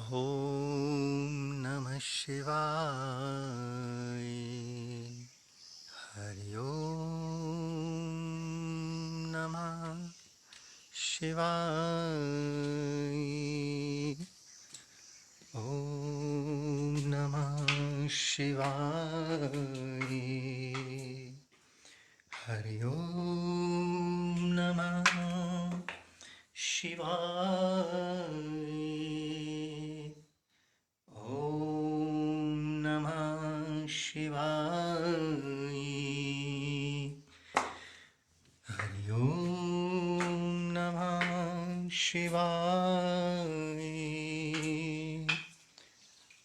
ॐ नमः शिवाय। हरि ओम नमः शिवाय। ॐ नमः शिवाय। हरि ओम नमः शिवाय। ॐ नमः शिवाय। हरि ओम नमः शिवाय।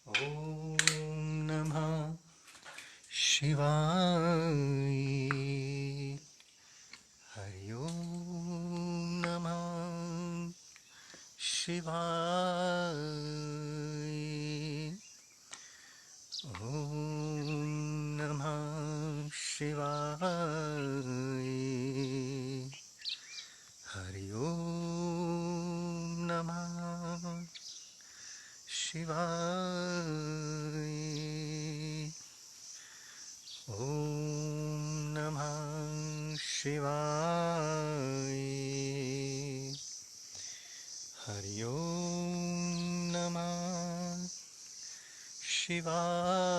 ॐ नमः शिवाय। हरि ओम नमः शिवाय। ॐ नमः शिवाय। हरि ओम नमः शिवाय। ॐ नमः शिवाय। हरि ओम नमः शिवाय।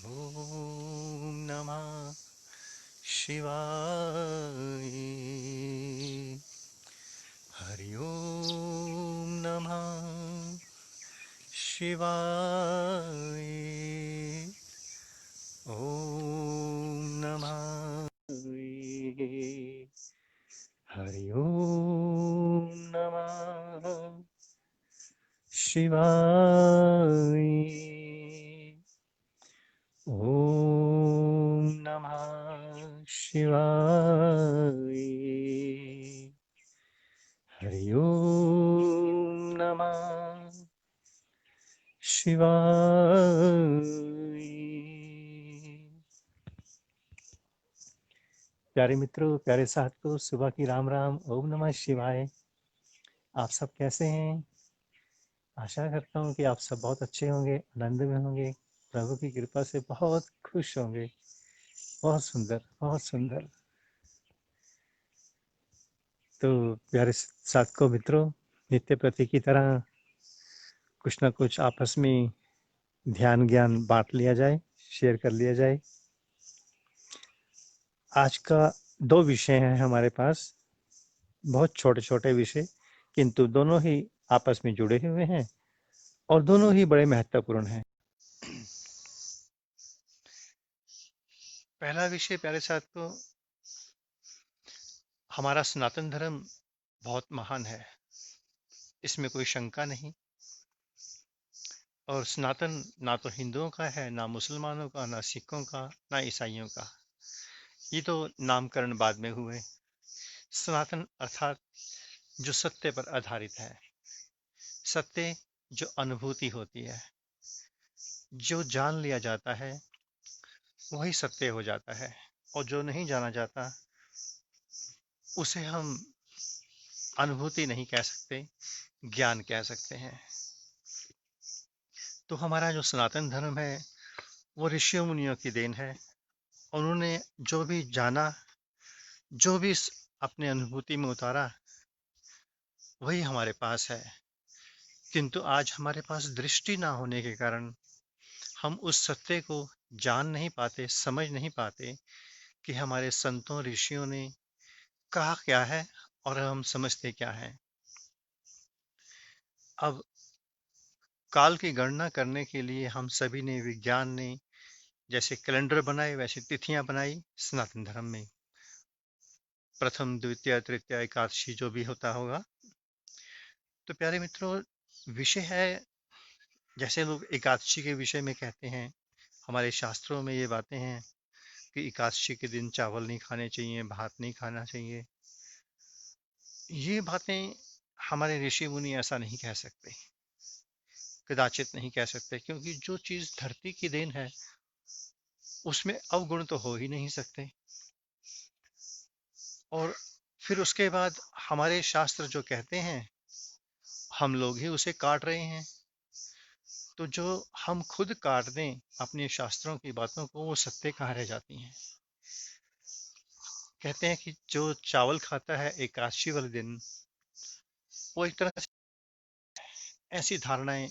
ॐ नमः शिवाय। हरि ओम नमः शिवाय। ॐ नमः हरि ओम नमः शिवाय। ॐ नमः शिवाय। हरि ओम नमः शिवाय। प्यारे मित्रों, प्यारे साथियों, सुबह की राम राम। ओम नमः शिवाय। आप सब कैसे हैं? आशा करता हूँ कि आप सब बहुत अच्छे होंगे, आनंद में होंगे, प्रभु की कृपा से बहुत खुश होंगे। बहुत सुंदर, बहुत सुंदर। तो प्यारे साथियों, मित्रों, नित्य प्रति की तरह कुछ ना कुछ आपस में ध्यान ज्ञान बांट लिया जाए, शेयर कर लिया जाए। आज का 2 विषय हैं हमारे पास, बहुत छोटे छोटे विषय, किंतु दोनों ही आपस में जुड़े हुए हैं और दोनों ही बड़े महत्वपूर्ण हैं। पहला विषय प्यारे साथियों, हमारा सनातन धर्म बहुत महान है, इसमें कोई शंका नहीं। और सनातन ना तो हिंदुओं का है, ना मुसलमानों का, ना सिखों का, ना ईसाइयों का। ये तो नामकरण बाद में हुए। सनातन अर्थात जो सत्य पर आधारित है, सत्य जो अनुभूति होती है, जो जान लिया जाता है वही सत्य हो जाता है, और जो नहीं जाना जाता उसे हम अनुभूति नहीं कह सकते, ज्ञान कह सकते हैं। तो हमारा जो सनातन धर्म है वो ऋषियों मुनियों की देन है। उन्होंने जो भी जाना, जो भी अपने अनुभूति में उतारा, वही हमारे पास है। किंतु आज हमारे पास दृष्टि ना होने के कारण हम उस सत्य को जान नहीं पाते, समझ नहीं पाते कि हमारे संतों ऋषियों ने कहा क्या है और हम समझते क्या है। अब काल की गणना करने के लिए हम सभी ने, विज्ञान ने जैसे कैलेंडर बनाए वैसे तिथियां बनाई सनातन धर्म में। प्रथम, द्वितीय, तृतीय, एकादशी जो भी होता होगा। तो प्यारे मित्रों, विषय है, जैसे लोग एकादशी के विषय में कहते हैं, हमारे शास्त्रों में ये बातें हैं कि एकादशी के दिन चावल नहीं खाने चाहिए, भात नहीं खाना चाहिए। ये बातें हमारे ऋषि मुनि ऐसा नहीं कह सकते, कदाचित नहीं कह सकते, क्योंकि जो चीज धरती की देन है उसमें अवगुण तो हो ही नहीं सकते। और फिर उसके बाद हमारे शास्त्र जो कहते हैं, हम लोग ही उसे काट रहे हैं। तो जो हम खुद काट दें अपने शास्त्रों की बातों को, वो सत्य कहाँ रह जाती हैं। कहते हैं कि जो चावल खाता है एकादशी वाले दिन, वो एक तरह से ऐसी धारणाएं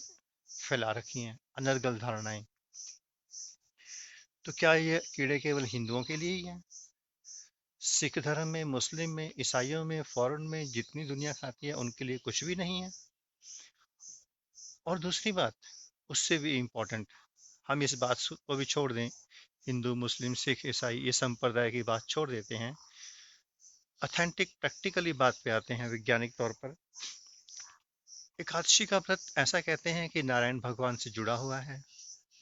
फैला रखी हैं, अनर्गल धारणाएं। तो क्या ये कीड़े केवल हिंदुओं के लिए ही हैं? सिख धर्म में, मुस्लिम में, ईसाइयों में, फॉरेन में जितनी दुनिया खाती है उनके लिए कुछ भी नहीं है? और दूसरी बात, उससे भी इम्पोर्टेंट, हम इस बात को भी छोड़ दें, हिंदू मुस्लिम सिख ईसाई ये संप्रदाय की बात छोड़ देते हैं, ऑथेंटिक प्रैक्टिकली बात पे आते हैं वैज्ञानिक तौर पर। एकादशी का व्रत ऐसा कहते हैं कि नारायण भगवान से जुड़ा हुआ है,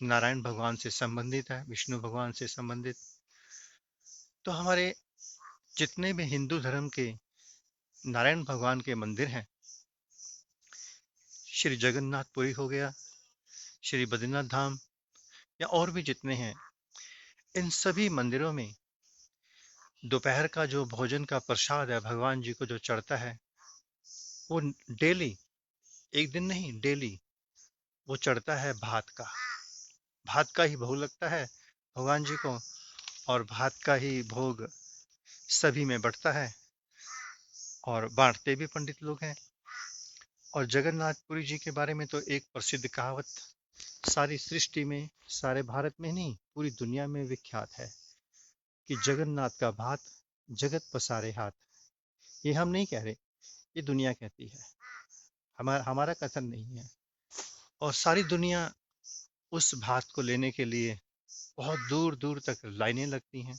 नारायण भगवान से संबंधित है, विष्णु भगवान से संबंधित। तो हमारे जितने भी हिंदू धर्म के नारायण भगवान के मंदिर हैं, श्री जगन्नाथपुरी हो गया, श्री बद्रीनाथ धाम, या और भी जितने हैं, इन सभी मंदिरों में दोपहर का जो भोजन का प्रसाद है भगवान जी को जो चढ़ता है, वो डेली, एक दिन नहीं डेली, वो चढ़ता है भात का। भात का ही भोग लगता है भगवान जी को, और भात का ही भोग सभी में बंटता है, और बांटते भी पंडित लोग हैं। और जगन्नाथपुरी जी के बारे में तो एक प्रसिद्ध कहावत सारी सृष्टि में, सारे भारत में नहीं पूरी दुनिया में विख्यात है कि जगन्नाथ का भात जगत पसारे हाथ। ये हम नहीं कह रहे, ये दुनिया कहती है, हमारा हमारा कथन नहीं है। और सारी दुनिया उस भात को लेने के लिए बहुत दूर दूर तक लाइनें लगती हैं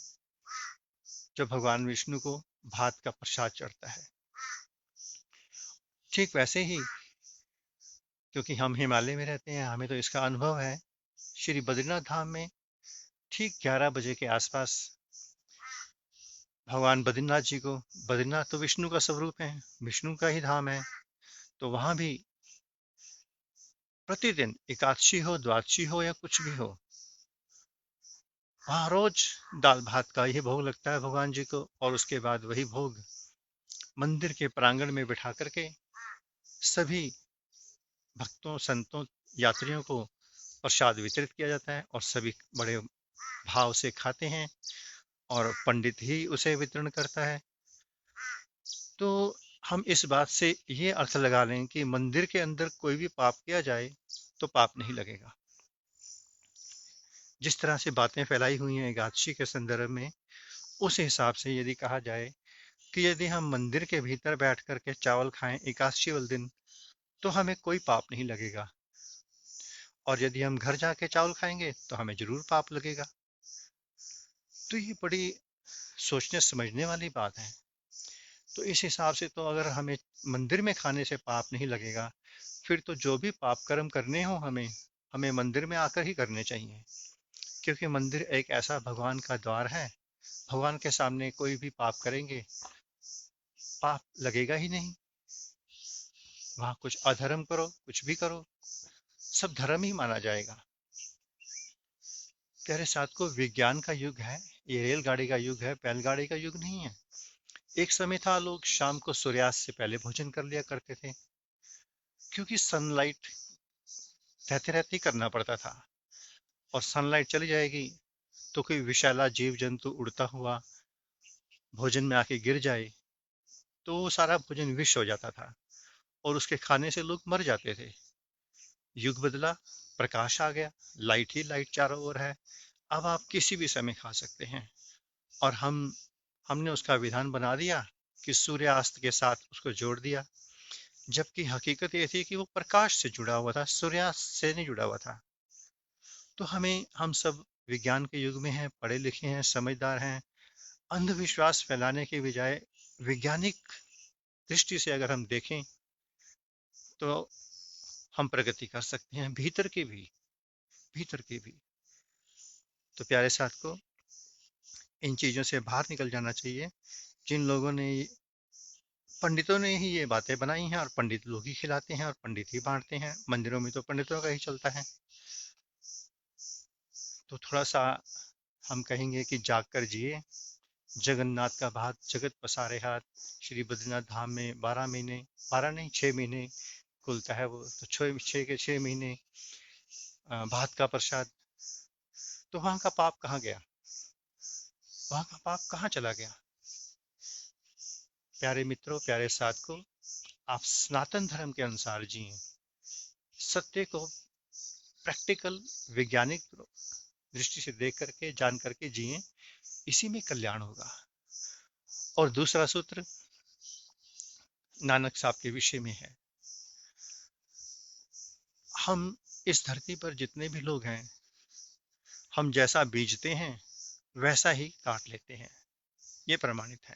जब भगवान विष्णु को भात का प्रसाद चढ़ता है। ठीक वैसे ही, क्योंकि हम हिमालय में रहते हैं, हमें तो इसका अनुभव है, श्री बद्रीनाथ धाम में ठीक 11 बजे के आसपास भगवान बद्रीनाथ जी को, बद्रीनाथ तो विष्णु का स्वरूप है, विष्णु का ही धाम है, तो वहां भी प्रतिदिन एकादशी हो, द्वादशी हो या कुछ भी हो, वहां रोज दाल भात का ही भोग लगता है भगवान जी को। और उसके बाद वही भोग मंदिर के प्रांगण में बिठा करके सभी भक्तों, संतों, यात्रियों को प्रसाद वितरित किया जाता है, और सभी बड़े भाव से खाते हैं, और पंडित ही उसे वितरण करता है। तो हम इस बात से ये अर्थ लगा लें कि मंदिर के अंदर कोई भी पाप किया जाए तो पाप नहीं लगेगा। जिस तरह से बातें फैलाई हुई हैं एकादशी के संदर्भ में, उस हिसाब से यदि कहा जाए कि यदि हम मंदिर के भीतर बैठ करके चावल खाएं एकादशी वाले दिन, तो हमें कोई पाप नहीं लगेगा, और यदि हम घर जाके चावल खाएंगे तो हमें जरूर पाप लगेगा। तो ये बड़ी सोचने समझने वाली बात है। तो इस हिसाब से तो अगर हमें मंदिर में खाने से पाप नहीं लगेगा, फिर तो जो भी पाप कर्म करने हो हमें, हमें मंदिर में आकर ही करने चाहिए, क्योंकि मंदिर एक ऐसा भगवान का द्वार है, भगवान के सामने कोई भी पाप करेंगे पाप लगेगा ही नहीं। वहां कुछ अधर्म करो, कुछ भी करो, सब धर्म ही माना जाएगा। प्यारे साथ को, विज्ञान का युग है, ये रेलगाड़ी का युग है, बैलगाड़ी का युग नहीं है। एक समय था लोग शाम को सूर्यास्त से पहले भोजन कर लिया करते थे, क्योंकि सनलाइट रहते रहते ही करना पड़ता था, और सनलाइट चली जाएगी तो कोई विषैला जीव जंतु उड़ता हुआ भोजन में आके गिर जाए तो वो सारा भोजन विष हो जाता था, और उसके खाने से लोग मर जाते थे। युग बदला, प्रकाश आ गया, लाइट ही लाइट चारों ओर है, अब आप किसी भी समय खा सकते हैं। और हमने उसका विधान बना दिया कि सूर्यास्त के साथ उसको जोड़ दिया, जबकि हकीकत ये थी कि वो प्रकाश से जुड़ा हुआ था, सूर्यास्त से नहीं जुड़ा हुआ था। तो हम सब विज्ञान के युग में हैं, पढ़े लिखे हैं, समझदार हैं। अंधविश्वास फैलाने के बजाय वैज्ञानिक दृष्टि से अगर हम देखें तो हम प्रगति कर सकते हैं, भीतर की भी, भीतर की भी। तो प्यारे साथ को, इन चीजों से बाहर निकल जाना चाहिए। जिन लोगों ने, पंडितों ने ही ये बातें बनाई हैं, और पंडित लोग ही खिलाते हैं और पंडित ही बांटते हैं, मंदिरों में तो पंडितों का ही चलता है। तो थोड़ा सा हम कहेंगे कि जाग कर जिए। जगन्नाथ का भात जगत पसारे हाथ, श्री बद्रीनाथ धाम में 12 महीने, 12 नहीं 6 महीने खुलता है वो, तो 6 के 6 महीने भात का प्रसाद। तो वहां का पाप कहाँ गया, वहां का पाप कहाँ चला गया? प्यारे मित्रों, प्यारे साधकों, आप सनातन धर्म के अनुसार जिए, सत्य को प्रैक्टिकल वैज्ञानिक दृष्टि से देख करके जान करके जिए, इसी में कल्याण होगा। और दूसरा सूत्र नानक साहब के विषय में है, हम इस धरती पर जितने भी लोग हैं, हम जैसा बीजते हैं वैसा ही काट लेते हैं, ये प्रमाणित है,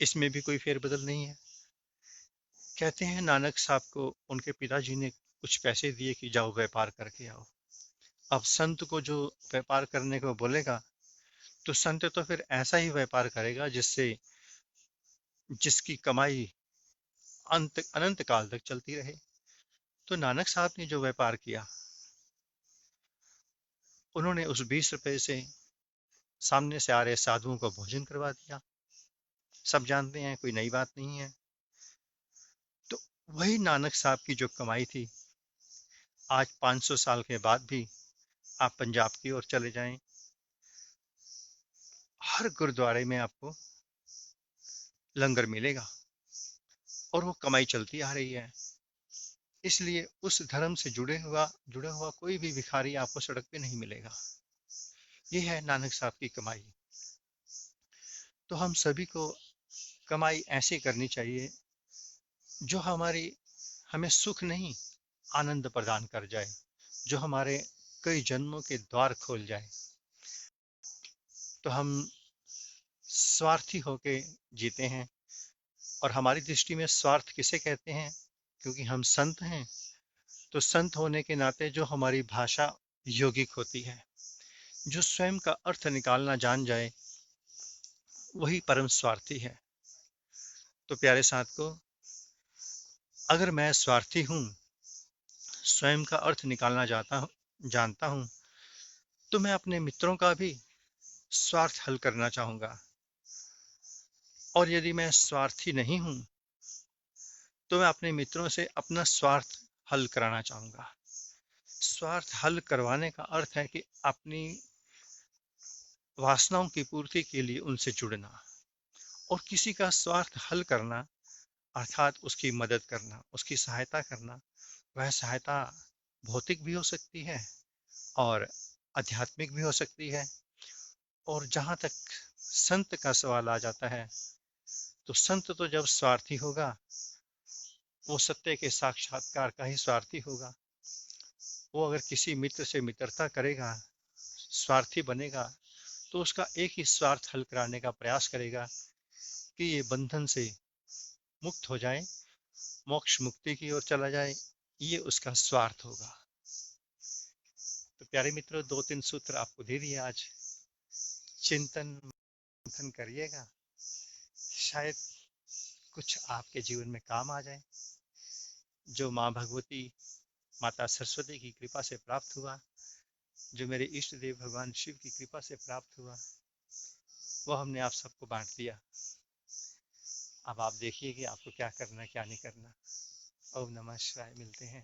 इसमें भी कोई फेरबदल नहीं है। कहते हैं नानक साहब को उनके पिताजी ने कुछ पैसे दिए कि जाओ व्यापार करके आओ। अब संत को जो व्यापार करने को बोलेगा, तो संत तो फिर ऐसा ही व्यापार करेगा जिसकी कमाई अंत अनंत काल तक चलती रहे। तो नानक साहब ने जो व्यापार किया, उन्होंने उस 20 रुपए से सामने से आ रहे साधुओं को भोजन करवा दिया। सब जानते हैं, कोई नई बात नहीं है। तो वही नानक साहब की जो कमाई थी, आज 500 साल के बाद भी आप पंजाब की ओर चले जाएं, हर गुरुद्वारे में आपको लंगर मिलेगा और वो कमाई चलती आ रही है। इसलिए उस धर्म से जुड़ा हुआ कोई भी भिखारी आपको सड़क पे नहीं मिलेगा। ये है नानक साहब की कमाई। तो हम सभी को कमाई ऐसी करनी चाहिए जो हमें सुख नहीं, आनंद प्रदान कर जाए, जो हमारे कई जन्मों के द्वार खोल जाए। तो हम स्वार्थी होके जीते हैं, और हमारी दृष्टि में स्वार्थ किसे कहते हैं? क्योंकि हम संत हैं, तो संत होने के नाते जो हमारी भाषा यौगिक होती है, जो स्वयं का अर्थ निकालना जान जाए, वही परम स्वार्थी है। तो प्यारे साथ को, अगर मैं स्वार्थी हूँ, स्वयं का अर्थ निकालना जानता हूँ, तो मैं अपने मित्रों का भी स्वार्थ हल करना चाहूंगा। और यदि मैं स्वार्थी नहीं हूँ, तो मैं अपने मित्रों से अपना स्वार्थ हल कराना चाहूंगा। स्वार्थ हल करवाने का अर्थ है कि अपनी वासनाओं की पूर्ति के लिए उनसे जुड़ना, और किसी का स्वार्थ हल करना अर्थात उसकी मदद करना, उसकी सहायता करना। वह सहायता भौतिक भी हो सकती है और आध्यात्मिक भी हो सकती है। और जहाँ तक संत का सवाल आ जाता है, तो संत तो जब स्वार्थी होगा, वो सत्य के साक्षात्कार का ही स्वार्थी होगा। वो अगर किसी मित्र से मित्रता करेगा, स्वार्थी बनेगा, तो उसका एक ही स्वार्थ हल कराने का प्रयास करेगा कि ये बंधन से मुक्त हो जाए, मोक्ष मुक्ति की ओर चला जाए। ये उसका स्वार्थ होगा। तो प्यारे मित्रों, 2-3 सूत्र आपको दे दिए आज। चिंतन मंथन करिएगा, शायद कुछ आपके जीवन में काम आ जाए। जो माँ भगवती, माता सरस्वती की कृपा से प्राप्त हुआ, जो मेरे इष्ट देव भगवान शिव की कृपा से प्राप्त हुआ, वो हमने आप सबको बांट दिया। अब आप देखिए कि आपको क्या करना, क्या नहीं करना। ओम नमः शिवाय। मिलते हैं।